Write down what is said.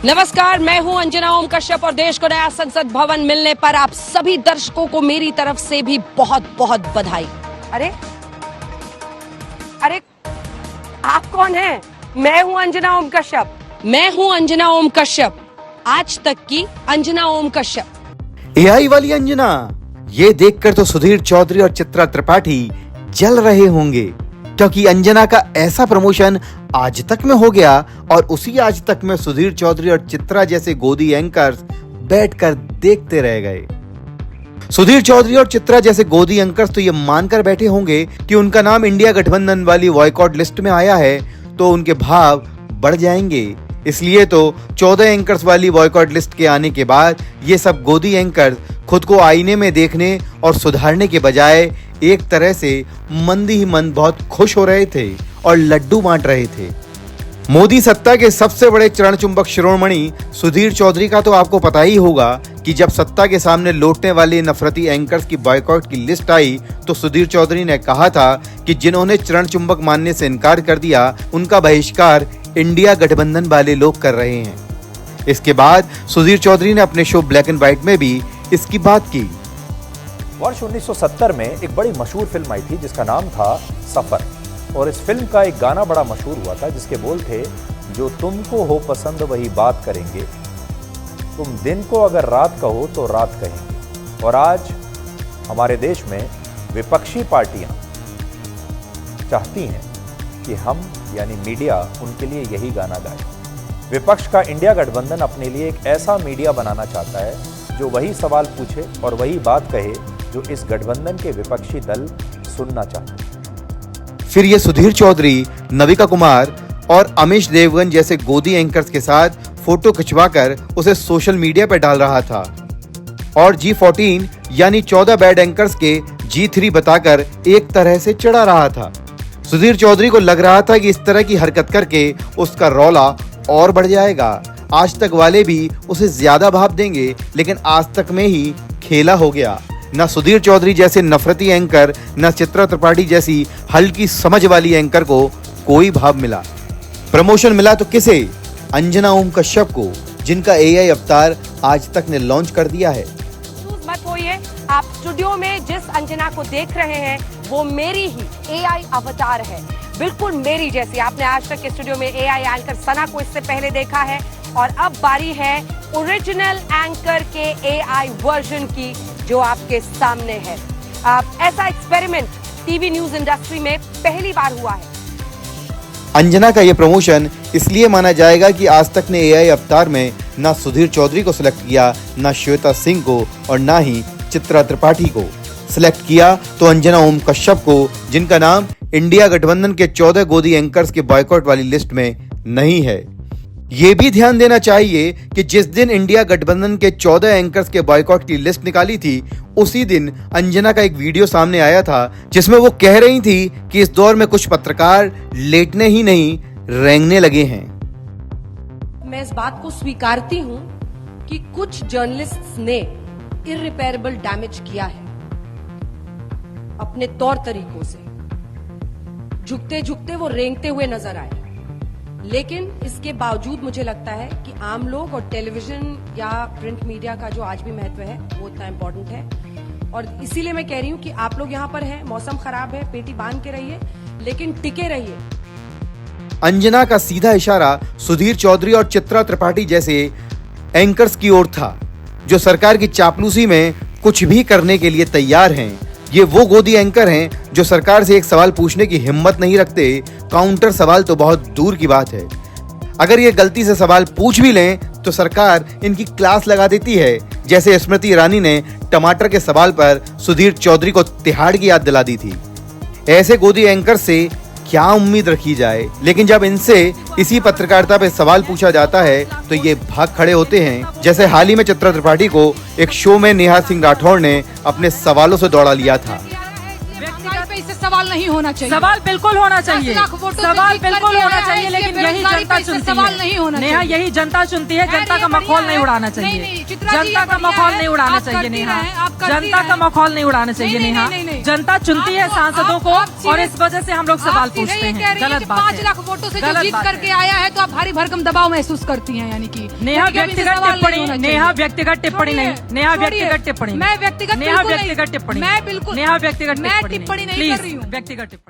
नमस्कार, मैं हूं अंजना ओम कश्यप और देश को नया संसद भवन मिलने पर आप सभी दर्शकों को मेरी तरफ से भी बहुत बहुत बधाई। अरे आप कौन हैं? मैं हूं अंजना ओम कश्यप। मैं हूं अंजना ओम कश्यप, आज तक की अंजना ओम कश्यप। एआई वाली अंजना, ये देखकर तो सुधीर चौधरी और चित्रा त्रिपाठी जल रहे होंगे, क्योंकि अंजना का ऐसा प्रमोशन आज तक में हो गया और उसी आज तक में सुधीर चौधरी और चित्रा जैसे गोदी एंकर्स बैठकर देखते रह गए। सुधीर चौधरी और चित्रा जैसे गोदी एंकर्स तो ये मानकर बैठे होंगे कि उनका नाम इंडिया गठबंधन वाली बॉयकॉट लिस्ट में आया है तो उनके भाव बढ़ जाएंगे। इसलिए तो 14 एंकर्स वाली बॉयकॉट लिस्ट के आने के बाद ये सब गोदी एंकर्स खुद को आईने में देखने और सुधारने के बजाय एक तरह से मंद ही मंद बहुत खुश हो रहे थे और लड्डू बांट रहे थे। मोदी सत्ता के सबसे बड़े चरण चुंबक शिरोमणि सुधीर चौधरी का तो आपको पता ही होगा कि जब सत्ता के सामने लौटने वाले नफरती एंकर्स की बॉयकॉट की लिस्ट आई तो सुधीर चौधरी ने कहा था कि जिन्होंने चरण चुंबक मानने से इनकार कर दिया उनका बहिष्कार इंडिया गठबंधन वाले लोग कर रहे हैं। इसके बाद सुधीर चौधरी ने अपने शो ब्लैक एंड व्हाइट में भी इसकी बात की। वर्ष 1970 में एक बड़ी मशहूर फिल्म आई थी जिसका नाम था सफर, और इस फिल्म का एक गाना बड़ा मशहूर हुआ था जिसके बोल थे, जो तुमको हो पसंद वही बात करेंगे, तुम दिन को अगर रात कहो तो रात कहेंगे। और आज हमारे देश में विपक्षी पार्टियां चाहती हैं कि हम यानी मीडिया उनके लिए यही गाना गाए। विपक्ष का इंडिया गठबंधन अपने लिए एक ऐसा मीडिया बनाना चाहता है जो वही सवाल पूछे और वही बात कहे जो इस गठबंधन के विपक्षी दल सुनना चाहते हैं। फिर ये सुधीर चौधरी, नविका कुमार और अमीश देवगन जैसे गोदी एंकर्स के साथ फोटो खिंचवाकर उसे सोशल मीडिया पर डाल रहा था और G14 यानी 14 बैड एंकर्स के G3 बताकर एक तरह से चढ़ा रहा था। सुधीर चौधरी को लग रहा था कि इस तरह की हरकत करके उसका रौला और बढ़ जाएगा। आज तक वाले भी उसे ज्यादा भाव देंगे, लेकिन आज तक में ही खेला हो गया। न सुधीर चौधरी जैसे नफरती एंकर, न चित्रा त्रिपाठी जैसी हल्की समझ वाली एंकर को कोई भाव मिला। प्रमोशन मिला तो किसे? अंजना ओम कश्यप को, जिनका एआई अवतार आज तक ने लॉन्च कर दिया है। मत होइए, आप स्टूडियो में जिस अंजना को देख रहे हैं वो मेरी ही एआई अवतार है, बिल्कुल मेरी जैसी। आपने आज तक के स्टूडियो में एआई एंकर सना को इससे पहले देखा है और अब बारी है ओरिजिनल एंकर के एआई वर्जन की जो आपके सामने है। ऐसा एक्सपेरिमेंट टीवी न्यूज इंडस्ट्री में पहली बार हुआ है। अंजना का यह प्रमोशन इसलिए माना जाएगा कि आज तक ने एआई अवतार में ना सुधीर चौधरी को सिलेक्ट किया, ना श्वेता सिंह को और ना ही चित्रा त्रिपाठी को। सिलेक्ट किया तो अंजना ओम कश्यप को, जिनका नाम इंडिया गठबंधन के 14 गोदी एंकर्स के बॉयकॉट वाली लिस्ट में नहीं है। ये भी ध्यान देना चाहिए कि जिस दिन इंडिया गठबंधन के 14 एंकर्स के बॉयकॉट की लिस्ट निकाली थी उसी दिन अंजना का एक वीडियो सामने आया था जिसमें वो कह रही थी कि इस दौर में कुछ पत्रकार लेटने ही नहीं रेंगने लगे हैं। मैं इस बात को स्वीकारती हूं कि कुछ जर्नलिस्ट्स ने इररिपेयरेबल डैमेज किया है अपने तौर तरीकों से। झुकते झुकते वो रेंगते हुए नजर आए, लेकिन इसके बावजूद मुझे लगता है कि आम लोग और टेलीविजन या प्रिंट मीडिया का जो आज भी महत्व है वो इतना इम्पोर्टेंट है। और इसीलिए मैं कह रही हूं कि आप लोग यहाँ पर हैं, मौसम खराब है, पेटी बांध के रहिए लेकिन टिके रहिए। अंजना का सीधा इशारा सुधीर चौधरी और चित्रा त्रिपाठी जैसे एंकर्स की ओर था जो सरकार की चापलूसी में कुछ भी करने के लिए तैयार हैं। ये वो गोदी एंकर हैं जो सरकार से एक सवाल पूछने की हिम्मत नहीं रखते, काउंटर सवाल तो बहुत दूर की बात है। अगर ये गलती से सवाल पूछ भी लें तो सरकार इनकी क्लास लगा देती है, जैसे स्मृति ईरानी ने टमाटर के सवाल पर सुधीर चौधरी को तिहाड़ की याद दिला दी थी। ऐसे गोदी एंकर से क्या उम्मीद रखी जाए, लेकिन जब इनसे इसी पत्रकारिता पे सवाल पूछा जाता है तो ये भाग खड़े होते हैं। जैसे हाल ही में चित्रा त्रिपाठी को एक शो में नेहा सिंह राठौड़ ने अपने सवालों से दौड़ा लिया था। व्यक्तिगत पे इससे सवाल सवाल नहीं होना चाहिए। सवाल बिल्कुल होना चाहिए, 10 लाख वोटों से सवाल जीत बिल्कुल करके होना आया है, चाहिए, इसलिए लेकिन यही बेरोजगारी जनता पे चुनती सवाल है। नहीं होना नेहा, चाहिए। यही जनता चुनती है, जनता का मखौल नहीं उड़ाना चाहिए, जनता का मखौल नहीं उड़ाना चाहिए नेहा, जनता का मखौल नहीं उड़ाना चाहिए नेहा। जनता चुनती है सांसदों को और इस वजह से हम लोग सवाल पूछते हैं। गलत बात 5 है, लाख वोटों से जो गलत जीत बात करके है। आया है तो आप भारी भरकम दबाव महसूस करती हैं, यानी कि नेहा क्योंकि अभी से व्यक्तिगत सवाल नहीं टिप्पणी, होना नेहा चाहिए। व्यक्तिगत टिप्पणी नहीं, नेहा छोड़िए, व्यक्तिगत टिप्पणी, मैं व्यक्तिगत नेहा बिल्कुल नहीं- व्यक्तिगत टिप्पणी, मैं बिल्कुल नेहा व्यक्तिगत मैं टिप्पणी नहीं कर प्लीज रही हूँ। व्यक्तिगत टिप्पणी।